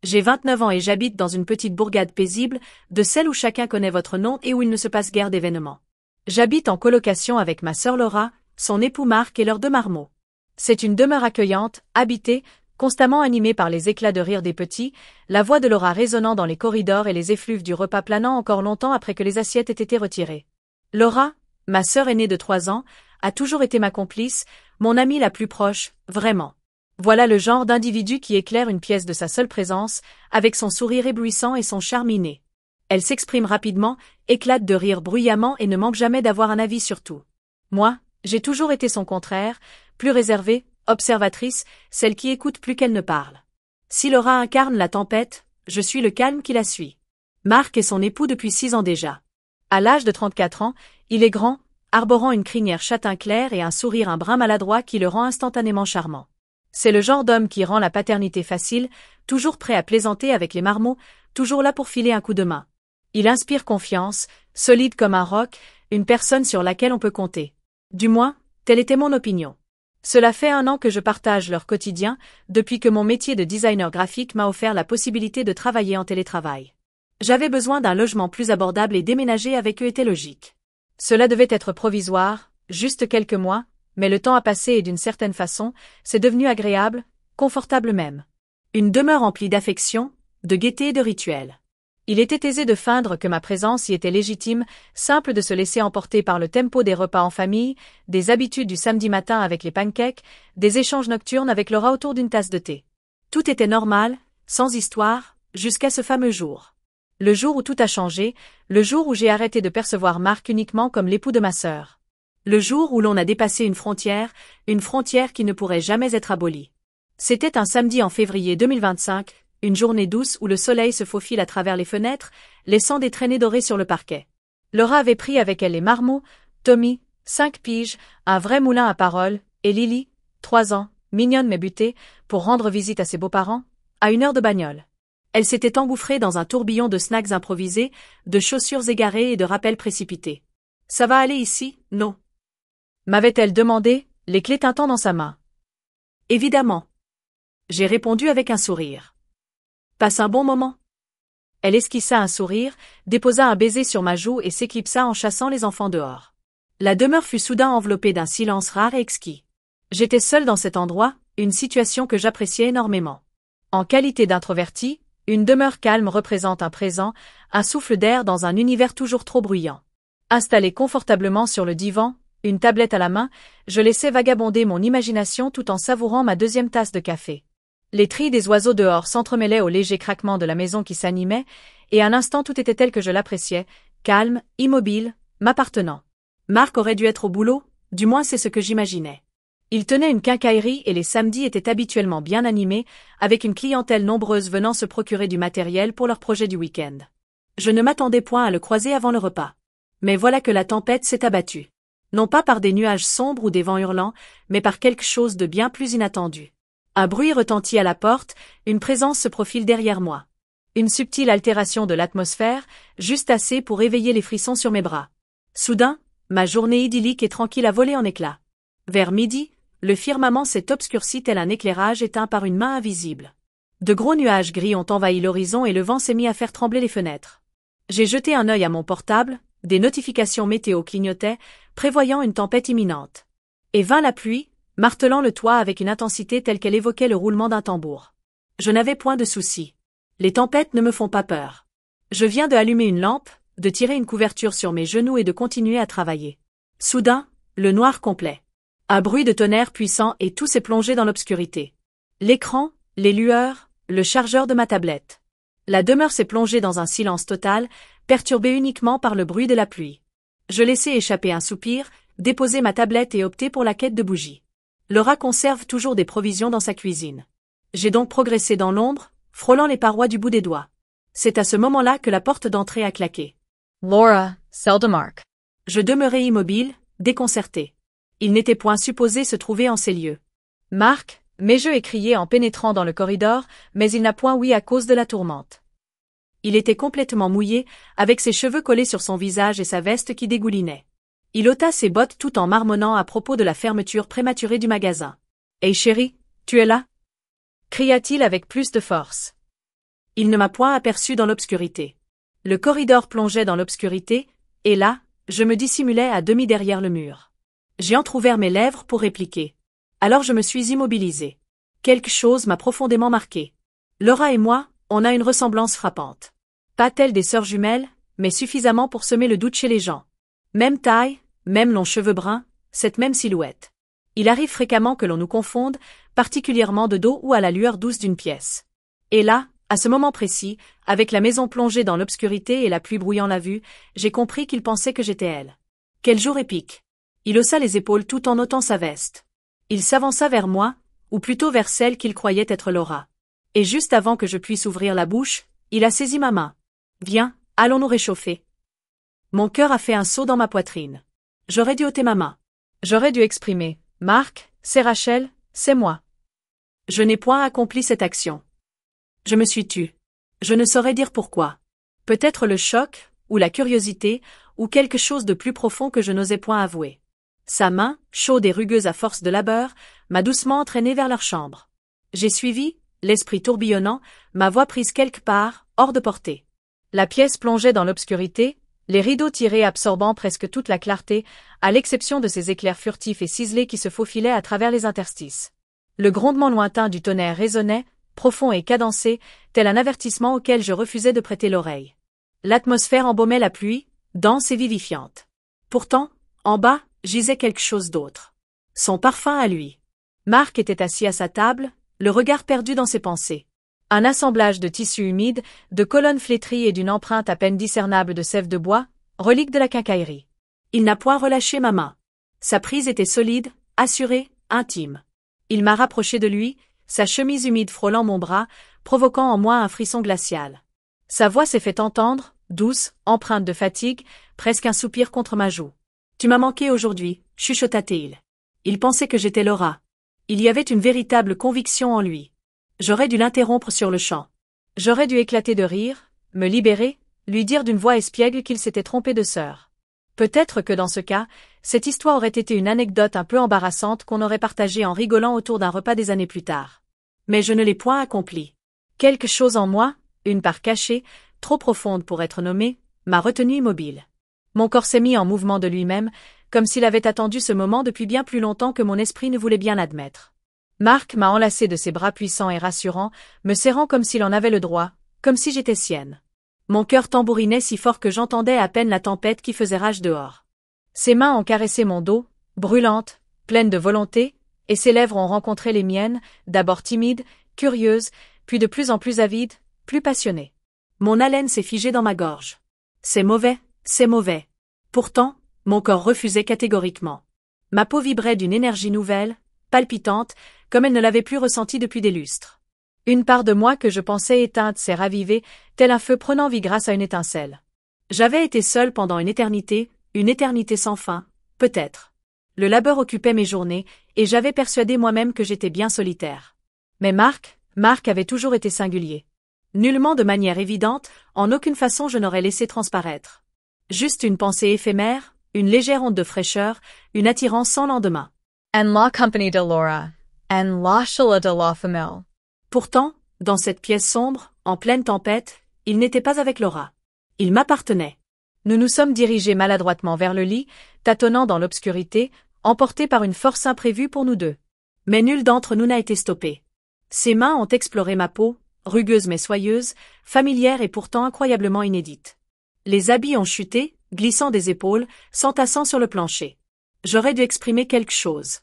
J'ai 29 ans et j'habite dans une petite bourgade paisible, de celle où chacun connaît votre nom et où il ne se passe guère d'événements. J'habite en colocation avec ma sœur Laura, son époux Marc et leurs 2 marmots. C'est une demeure accueillante, habitée, constamment animée par les éclats de rire des petits, la voix de Laura résonnant dans les corridors et les effluves du repas planant encore longtemps après que les assiettes aient été retirées. Laura, ma sœur aînée de 3 ans, a toujours été ma complice, mon amie la plus proche, vraiment. Voilà le genre d'individu qui éclaire une pièce de sa seule présence, avec son sourire éblouissant et son charme inné. Elle s'exprime rapidement, éclate de rire bruyamment et ne manque jamais d'avoir un avis sur tout. Moi, j'ai toujours été son contraire, plus réservée, observatrice, celle qui écoute plus qu'elle ne parle. Si Laura incarne la tempête, je suis le calme qui la suit. Marc est son époux depuis 6 ans déjà. À l'âge de 34 ans, il est grand, arborant une crinière châtain clair et un sourire un brin maladroit qui le rend instantanément charmant. C'est le genre d'homme qui rend la paternité facile, toujours prêt à plaisanter avec les marmots, toujours là pour filer un coup de main. Il inspire confiance, solide comme un roc, une personne sur laquelle on peut compter. Du moins, telle était mon opinion. Cela fait 1 an que je partage leur quotidien, depuis que mon métier de designer graphique m'a offert la possibilité de travailler en télétravail. J'avais besoin d'un logement plus abordable et déménager avec eux était logique. Cela devait être provisoire, juste quelques mois, mais le temps a passé et d'une certaine façon, c'est devenu agréable, confortable même. Une demeure emplie d'affection, de gaieté et de rituels. Il était aisé de feindre que ma présence y était légitime, simple de se laisser emporter par le tempo des repas en famille, des habitudes du samedi matin avec les pancakes, des échanges nocturnes avec Laura autour d'une tasse de thé. Tout était normal, sans histoire, jusqu'à ce fameux jour. Le jour où tout a changé, le jour où j'ai arrêté de percevoir Marc uniquement comme l'époux de ma sœur. Le jour où l'on a dépassé une frontière qui ne pourrait jamais être abolie. C'était un samedi en février 2025, une journée douce où le soleil se faufile à travers les fenêtres, laissant des traînées dorées sur le parquet. Laura avait pris avec elle les marmots, Tommy, 5 piges, un vrai moulin à paroles, et Lily, 3 ans, mignonne mais butée, pour rendre visite à ses beaux-parents, à 1 heure de bagnole. Elle s'était engouffrée dans un tourbillon de snacks improvisés, de chaussures égarées et de rappels précipités. « Ça va aller ici, non ?» m'avait-elle demandé, les clés tintant dans sa main. « Évidemment. » J'ai répondu avec un sourire. « Passe un bon moment ?» Elle esquissa un sourire, déposa un baiser sur ma joue et s'éclipsa en chassant les enfants dehors. La demeure fut soudain enveloppée d'un silence rare et exquis. J'étais seule dans cet endroit, une situation que j'appréciais énormément. En qualité d'introvertie, une demeure calme représente un présent, un souffle d'air dans un univers toujours trop bruyant. Installée confortablement sur le divan, une tablette à la main, je laissais vagabonder mon imagination tout en savourant ma 2e tasse de café. Les trilles des oiseaux dehors s'entremêlaient au léger craquement de la maison qui s'animait, et un instant tout était tel que je l'appréciais, calme, immobile, m'appartenant. Marc aurait dû être au boulot, du moins c'est ce que j'imaginais. Il tenait une quincaillerie et les samedis étaient habituellement bien animés, avec une clientèle nombreuse venant se procurer du matériel pour leurs projets du week-end. Je ne m'attendais point à le croiser avant le repas. Mais voilà que la tempête s'est abattue. Non pas par des nuages sombres ou des vents hurlants, mais par quelque chose de bien plus inattendu. Un bruit retentit à la porte, une présence se profile derrière moi. Une subtile altération de l'atmosphère, juste assez pour éveiller les frissons sur mes bras. Soudain, ma journée idyllique et tranquille a volé en éclats. Vers midi, le firmament s'est obscurci tel un éclairage éteint par une main invisible. De gros nuages gris ont envahi l'horizon et le vent s'est mis à faire trembler les fenêtres. J'ai jeté un œil à mon portable, des notifications météo clignotaient, prévoyant une tempête imminente. Et vint la pluie, martelant le toit avec une intensité telle qu'elle évoquait le roulement d'un tambour. Je n'avais point de soucis. Les tempêtes ne me font pas peur. Je viens de allumer une lampe, de tirer une couverture sur mes genoux et de continuer à travailler. Soudain, le noir complet. Un bruit de tonnerre puissant et tout s'est plongé dans l'obscurité. L'écran, les lueurs, le chargeur de ma tablette. La demeure s'est plongée dans un silence total, perturbé uniquement par le bruit de la pluie. Je laissai échapper un soupir, déposai ma tablette et optai pour la quête de bougies. Laura conserve toujours des provisions dans sa cuisine. J'ai donc progressé dans l'ombre, frôlant les parois du bout des doigts. C'est à ce moment-là que la porte d'entrée a claqué. Laura, celle de Marc. Je demeurai immobile, déconcerté. Il n'était point supposé se trouver en ces lieux. Marc, m'ai-je écrié en pénétrant dans le corridor, mais il n'a point ouï à cause de la tourmente. Il était complètement mouillé, avec ses cheveux collés sur son visage et sa veste qui dégoulinait. Il ôta ses bottes tout en marmonnant à propos de la fermeture prématurée du magasin. « Hey chérie, tu es là » cria-t-il avec plus de force. Il ne m'a point aperçu dans l'obscurité. Le corridor plongeait dans l'obscurité, et là, je me dissimulais à demi derrière le mur. J'ai entrouvert mes lèvres pour répliquer. Alors je me suis immobilisé. Quelque chose m'a profondément marqué. Laura et moi, on a une ressemblance frappante. Pas telle des sœurs jumelles, mais suffisamment pour semer le doute chez les gens. Même taille, même longs cheveux bruns, cette même silhouette. Il arrive fréquemment que l'on nous confonde, particulièrement de dos ou à la lueur douce d'une pièce. Et là, à ce moment précis, avec la maison plongée dans l'obscurité et la pluie brouillant la vue, j'ai compris qu'il pensait que j'étais elle. Quel jour épique! Il haussa les épaules tout en ôtant sa veste. Il s'avança vers moi, ou plutôt vers celle qu'il croyait être Laura. Et juste avant que je puisse ouvrir la bouche, il a saisi ma main. « Viens, allons nous réchauffer. » Mon cœur a fait un saut dans ma poitrine. J'aurais dû ôter ma main. J'aurais dû exprimer « Marc, c'est Rachel, c'est moi. » Je n'ai point accompli cette action. Je me suis tue. Je ne saurais dire pourquoi. Peut-être le choc, ou la curiosité, ou quelque chose de plus profond que je n'osais point avouer. Sa main, chaude et rugueuse à force de labeur, m'a doucement entraînée vers leur chambre. J'ai suivi, l'esprit tourbillonnant, ma voix prise quelque part, hors de portée. La pièce plongeait dans l'obscurité, les rideaux tirés absorbant presque toute la clarté, à l'exception de ces éclairs furtifs et ciselés qui se faufilaient à travers les interstices. Le grondement lointain du tonnerre résonnait, profond et cadencé, tel un avertissement auquel je refusais de prêter l'oreille. L'atmosphère embaumait la pluie, dense et vivifiante. Pourtant, en bas, gisait quelque chose d'autre. Son parfum à lui. Marc était assis à sa table, le regard perdu dans ses pensées. Un assemblage de tissus humides, de colonnes flétries et d'une empreinte à peine discernable de sève de bois, relique de la quincaillerie. Il n'a point relâché ma main. Sa prise était solide, assurée, intime. Il m'a rapproché de lui, sa chemise humide frôlant mon bras, provoquant en moi un frisson glacial. Sa voix s'est fait entendre, douce, empreinte de fatigue, presque un soupir contre ma joue. « Tu m'as manqué aujourd'hui » chuchota-t-il. Il pensait que j'étais Laura. Il y avait une véritable conviction en lui. J'aurais dû l'interrompre sur le champ. J'aurais dû éclater de rire, me libérer, lui dire d'une voix espiègle qu'il s'était trompé de sœur. Peut-être que dans ce cas, cette histoire aurait été une anecdote un peu embarrassante qu'on aurait partagée en rigolant autour d'un repas des années plus tard. Mais je ne l'ai point accompli. Quelque chose en moi, une part cachée, trop profonde pour être nommée, m'a retenu immobile. Mon corps s'est mis en mouvement de lui-même, comme s'il avait attendu ce moment depuis bien plus longtemps que mon esprit ne voulait bien l'admettre. Marc m'a enlacé de ses bras puissants et rassurants, me serrant comme s'il en avait le droit, comme si j'étais sienne. Mon cœur tambourinait si fort que j'entendais à peine la tempête qui faisait rage dehors. Ses mains ont caressé mon dos, brûlantes, pleines de volonté, et ses lèvres ont rencontré les miennes, d'abord timides, curieuses, puis de plus en plus avides, plus passionnées. Mon haleine s'est figée dans ma gorge. C'est mauvais, c'est mauvais. Pourtant, mon corps refusait catégoriquement. Ma peau vibrait d'une énergie nouvelle, palpitante, comme elle ne l'avait plus ressentie depuis des lustres. Une part de moi que je pensais éteinte s'est ravivée, tel un feu prenant vie grâce à une étincelle. J'avais été seule pendant une éternité sans fin, peut-être. Le labeur occupait mes journées, et j'avais persuadé moi-même que j'étais bien solitaire. Mais Marc avait toujours été singulier. Nullement de manière évidente, en aucune façon je n'aurais laissé transparaître. Juste une pensée éphémère, une légère onde de fraîcheur, une attirance sans lendemain. En la compagnie de Laura, en la chaleur de la femelle. Pourtant, dans cette pièce sombre, en pleine tempête, il n'était pas avec Laura. Il m'appartenait. Nous nous sommes dirigés maladroitement vers le lit, tâtonnant dans l'obscurité, emportés par une force imprévue pour nous deux. Mais nul d'entre nous n'a été stoppé. Ses mains ont exploré ma peau, rugueuse mais soyeuse, familière et pourtant incroyablement inédite. Les habits ont chuté, glissant des épaules, s'entassant sur le plancher. J'aurais dû exprimer quelque chose.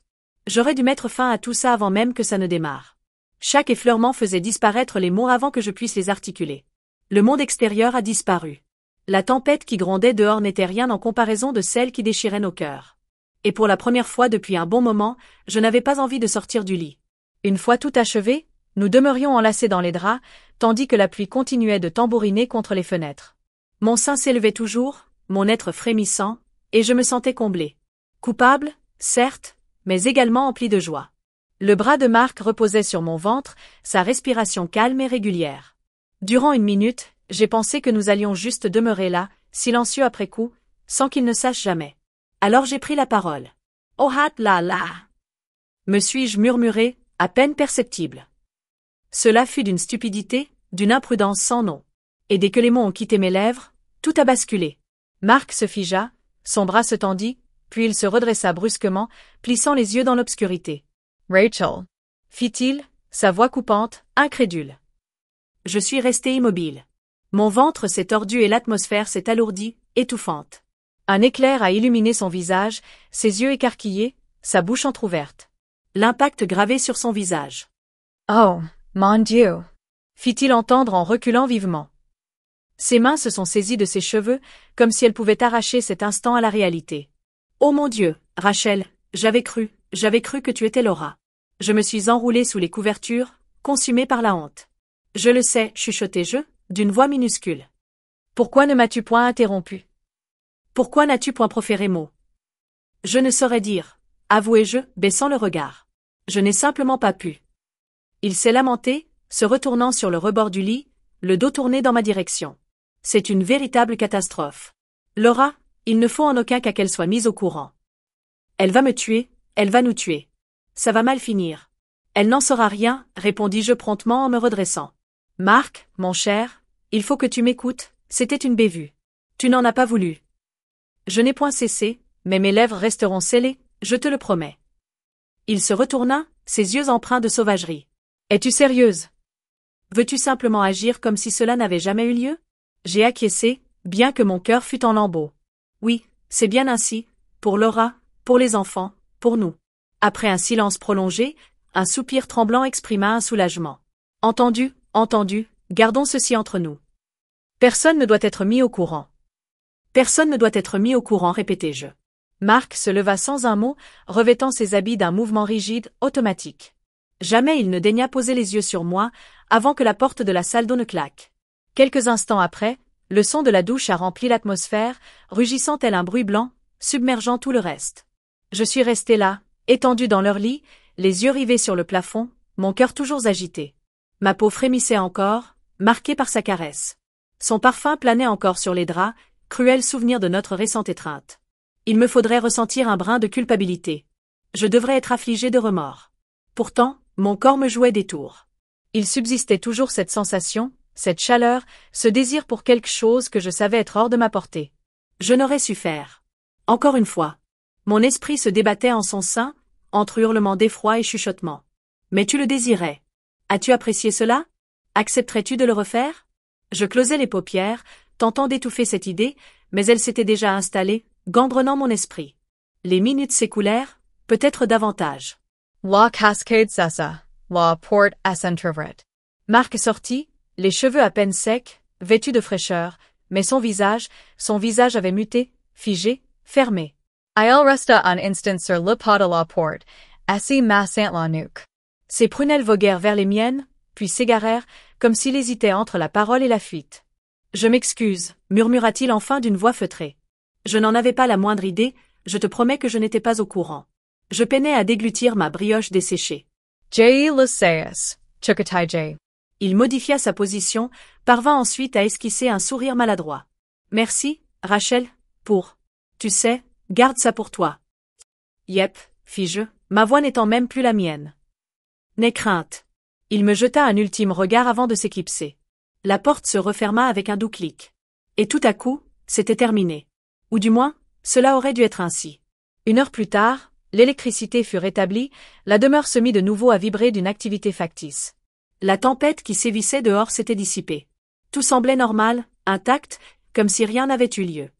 J'aurais dû mettre fin à tout ça avant même que ça ne démarre. Chaque effleurement faisait disparaître les mots avant que je puisse les articuler. Le monde extérieur a disparu. La tempête qui grondait dehors n'était rien en comparaison de celle qui déchirait nos cœurs. Et pour la première fois depuis un bon moment, je n'avais pas envie de sortir du lit. Une fois tout achevé, nous demeurions enlacés dans les draps, tandis que la pluie continuait de tambouriner contre les fenêtres. Mon sein s'élevait toujours, mon être frémissant, et je me sentais comblé. Coupable, certes, mais également empli de joie. Le bras de Marc reposait sur mon ventre, sa respiration calme et régulière. Durant une minute, j'ai pensé que nous allions juste demeurer là, silencieux après coup, sans qu'il ne sache jamais. Alors j'ai pris la parole. « Oh hat là là !» me suis-je murmuré, à peine perceptible. Cela fut d'une stupidité, d'une imprudence sans nom. Et dès que les mots ont quitté mes lèvres, tout a basculé. Mark se figea, son bras se tendit, puis il se redressa brusquement, plissant les yeux dans l'obscurité. Rachel, fit-il, sa voix coupante, incrédule. Je suis restée immobile. Mon ventre s'est tordu et l'atmosphère s'est alourdie, étouffante. Un éclair a illuminé son visage, ses yeux écarquillés, sa bouche entr'ouverte. L'impact gravé sur son visage. Oh, mon Dieu, fit-il entendre en reculant vivement. Ses mains se sont saisies de ses cheveux, comme si elles pouvaient arracher cet instant à la réalité. Oh mon Dieu, Rachel, j'avais cru que tu étais Laura. Je me suis enroulée sous les couvertures, consumée par la honte. Je le sais, chuchotai-je, d'une voix minuscule. Pourquoi ne m'as-tu point interrompu? Pourquoi n'as-tu point proféré mot? Je ne saurais dire, avouai-je, baissant le regard. Je n'ai simplement pas pu. Il s'est lamenté, se retournant sur le rebord du lit, le dos tourné dans ma direction. C'est une véritable catastrophe. Laura, il ne faut en aucun cas qu'elle soit mise au courant. Elle va me tuer, elle va nous tuer. Ça va mal finir. Elle n'en saura rien, répondis-je promptement en me redressant. Mark, mon cher, il faut que tu m'écoutes, c'était une bévue. Tu n'en as pas voulu. Je n'ai point cessé, mais mes lèvres resteront scellées, je te le promets. Il se retourna, ses yeux empreints de sauvagerie. Es-tu sérieuse? Veux-tu simplement agir comme si cela n'avait jamais eu lieu? J'ai acquiescé, bien que mon cœur fût en lambeaux. Oui, c'est bien ainsi, pour Laura, pour les enfants, pour nous. Après un silence prolongé, un soupir tremblant exprima un soulagement. Entendu, gardons ceci entre nous. Personne ne doit être mis au courant. Personne ne doit être mis au courant, répétai-je. Mark se leva sans un mot, revêtant ses habits d'un mouvement rigide, automatique. Jamais il ne daigna poser les yeux sur moi, avant que la porte de la salle d'eau ne claque. Quelques instants après, le son de la douche a rempli l'atmosphère, rugissant tel un bruit blanc, submergeant tout le reste. Je suis restée là, étendue dans leur lit, les yeux rivés sur le plafond, mon cœur toujours agité. Ma peau frémissait encore, marquée par sa caresse. Son parfum planait encore sur les draps, cruel souvenir de notre récente étreinte. Il me faudrait ressentir un brin de culpabilité. Je devrais être affligée de remords. Pourtant, mon corps me jouait des tours. Il subsistait toujours cette sensation, cette chaleur, ce désir pour quelque chose que je savais être hors de ma portée. Je n'aurais su faire. Encore une fois. Mon esprit se débattait en son sein, entre hurlements d'effroi et chuchotements. Mais tu le désirais. As-tu apprécié cela? Accepterais-tu de le refaire? Je closais les paupières, tentant d'étouffer cette idée, mais elle s'était déjà installée, gangrenant mon esprit. Les minutes s'écoulèrent, peut-être davantage. La cascade cessa, la porte s'entr'ouvrit. Mark sortit, les cheveux à peine secs, vêtus de fraîcheur, mais son visage avait muté, figé, fermé. Il resta un instant sur le pas de la porte, assis massant la nuque. Ses prunelles voguèrent vers les miennes, puis s'égarèrent, comme s'il hésitait entre la parole et la fuite. Je m'excuse, murmura-t-il enfin d'une voix feutrée. Je n'en avais pas la moindre idée, je te promets que je n'étais pas au courant. Je peinais à déglutir ma brioche desséchée. Jay le sais, chukatai. Il modifia sa position, parvint ensuite à esquisser un sourire maladroit. Merci, Rachel, pour... Tu sais, garde ça pour toi. Yep, fis-je, ma voix n'étant même plus la mienne. N'aie crainte. Il me jeta un ultime regard avant de s'éclipser. La porte se referma avec un doux clic. Et tout à coup, c'était terminé. Ou du moins, cela aurait dû être ainsi. 1 heure plus tard, l'électricité fut rétablie, la demeure se mit de nouveau à vibrer d'une activité factice. La tempête qui sévissait dehors s'était dissipée. Tout semblait normal, intact, comme si rien n'avait eu lieu.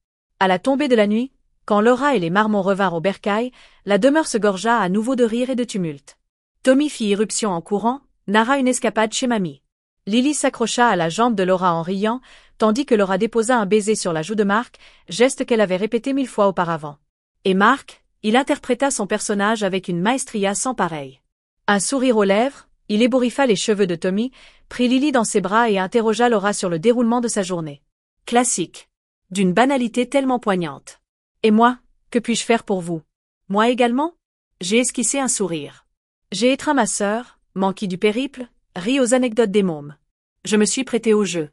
À la tombée de la nuit, quand Laura et les marmots revinrent au bercail, la demeure se gorgea à nouveau de rire et de tumulte. Tommy fit irruption en courant, narra une escapade chez mamie. Lily s'accrocha à la jambe de Laura en riant, tandis que Laura déposa un baiser sur la joue de Mark, geste qu'elle avait répété 1000 fois auparavant. Et Mark, il interpréta son personnage avec une maestria sans pareille. Un sourire aux lèvres, il ébouriffa les cheveux de Tommy, prit Lily dans ses bras et interrogea Laura sur le déroulement de sa journée. Classique. D'une banalité tellement poignante. Et moi, que puis-je faire pour vous? Moi également? J'ai esquissé un sourire. J'ai étreint ma sœur, manquée du périple, ri aux anecdotes des mômes. Je me suis prêté au jeu.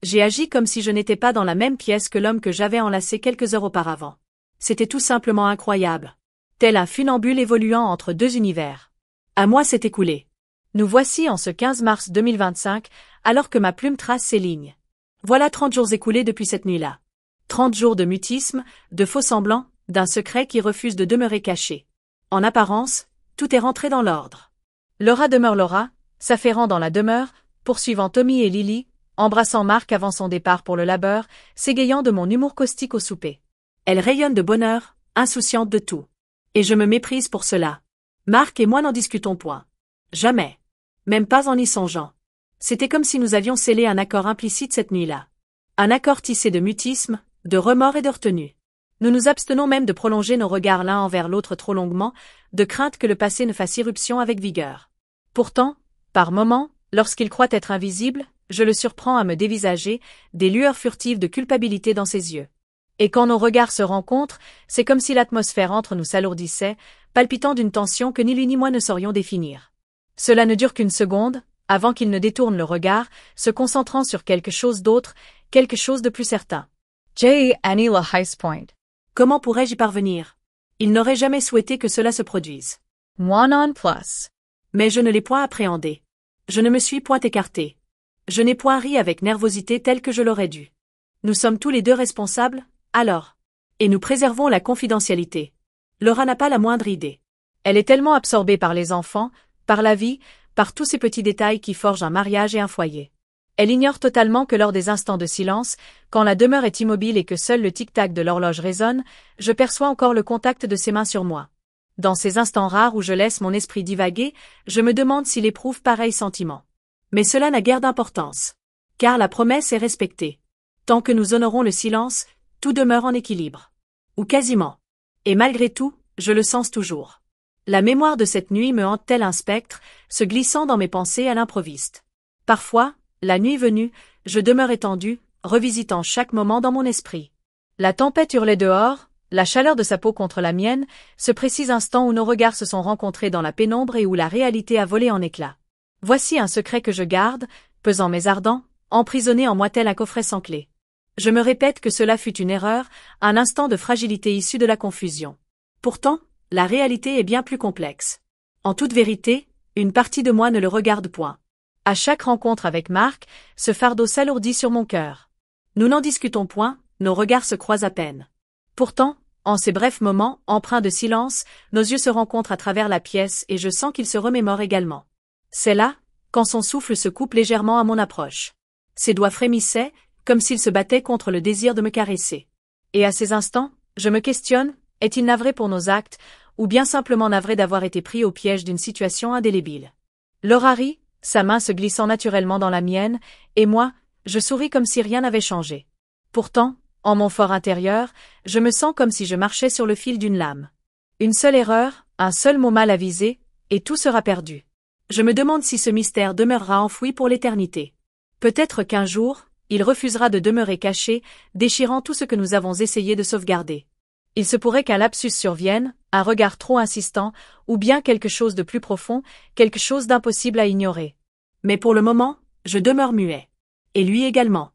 J'ai agi comme si je n'étais pas dans la même pièce que l'homme que j'avais enlacé quelques heures auparavant. C'était tout simplement incroyable. Tel un funambule évoluant entre 2 univers. Un mois s'est écoulé. Nous voici en ce 15 mars 2025, alors que ma plume trace ses lignes. Voilà 30 jours écoulés depuis cette nuit-là. 30 jours de mutisme, de faux semblants, d'un secret qui refuse de demeurer caché. En apparence, tout est rentré dans l'ordre. Laura demeure Laura, s'affairant dans la demeure, poursuivant Tommy et Lily, embrassant Mark avant son départ pour le labeur, s'égayant de mon humour caustique au souper. Elle rayonne de bonheur, insouciante de tout. Et je me méprise pour cela. Mark et moi n'en discutons point. Jamais. Même pas en y songeant. C'était comme si nous avions scellé un accord implicite cette nuit-là. Un accord tissé de mutisme, de remords et de retenue. Nous nous abstenons même de prolonger nos regards l'un envers l'autre trop longuement, de crainte que le passé ne fasse irruption avec vigueur. Pourtant, par moments, lorsqu'il croit être invisible, je le surprends à me dévisager, des lueurs furtives de culpabilité dans ses yeux. Et quand nos regards se rencontrent, c'est comme si l'atmosphère entre nous s'alourdissait, palpitant d'une tension que ni lui ni moi ne saurions définir. Cela ne dure qu'une seconde, avant qu'il ne détourne le regard, se concentrant sur quelque chose d'autre, quelque chose de plus certain. J. Annie la Heist Point. Comment pourrais-je y parvenir? Il n'aurait jamais souhaité que cela se produise. Moi non plus. Mais je ne l'ai point appréhendé. Je ne me suis point écarté. Je n'ai point ri avec nervosité telle que je l'aurais dû. Nous sommes tous les deux responsables, alors. Et nous préservons la confidentialité. Laura n'a pas la moindre idée. Elle est tellement absorbée par les enfants, par la vie, par tous ces petits détails qui forgent un mariage et un foyer. Elle ignore totalement que lors des instants de silence, quand la demeure est immobile et que seul le tic-tac de l'horloge résonne, je perçois encore le contact de ses mains sur moi. Dans ces instants rares où je laisse mon esprit divaguer, je me demande s'il éprouve pareil sentiment. Mais cela n'a guère d'importance. Car la promesse est respectée. Tant que nous honorons le silence, tout demeure en équilibre. Ou quasiment. Et malgré tout, je le sens toujours. La mémoire de cette nuit me hante tel un spectre, se glissant dans mes pensées à l'improviste. Parfois, la nuit venue, je demeure étendu, revisitant chaque moment dans mon esprit. La tempête hurlait dehors, la chaleur de sa peau contre la mienne, ce précis instant où nos regards se sont rencontrés dans la pénombre et où la réalité a volé en éclats. Voici un secret que je garde, pesant mais ardent, emprisonné en moi tel un coffret sans clé. Je me répète que cela fut une erreur, un instant de fragilité issu de la confusion. Pourtant, la réalité est bien plus complexe. En toute vérité, une partie de moi ne le regarde point. À chaque rencontre avec Mark, ce fardeau s'alourdit sur mon cœur. Nous n'en discutons point, nos regards se croisent à peine. Pourtant, en ces brefs moments, empreints de silence, nos yeux se rencontrent à travers la pièce et je sens qu'il se remémore également. C'est là, quand son souffle se coupe légèrement à mon approche. Ses doigts frémissaient, comme s'il se battait contre le désir de me caresser. Et à ces instants, je me questionne, est-il navré pour nos actes, ou bien simplement navré d'avoir été pris au piège d'une situation indélébile? Laura rit, sa main se glissant naturellement dans la mienne, et moi, je souris comme si rien n'avait changé. Pourtant, en mon fort intérieur, je me sens comme si je marchais sur le fil d'une lame. Une seule erreur, un seul mot mal avisé, et tout sera perdu. Je me demande si ce mystère demeurera enfoui pour l'éternité. Peut-être qu'un jour, il refusera de demeurer caché, déchirant tout ce que nous avons essayé de sauvegarder. Il se pourrait qu'un lapsus survienne, un regard trop insistant, ou bien quelque chose de plus profond, quelque chose d'impossible à ignorer. Mais pour le moment, je demeure muet. Et lui également.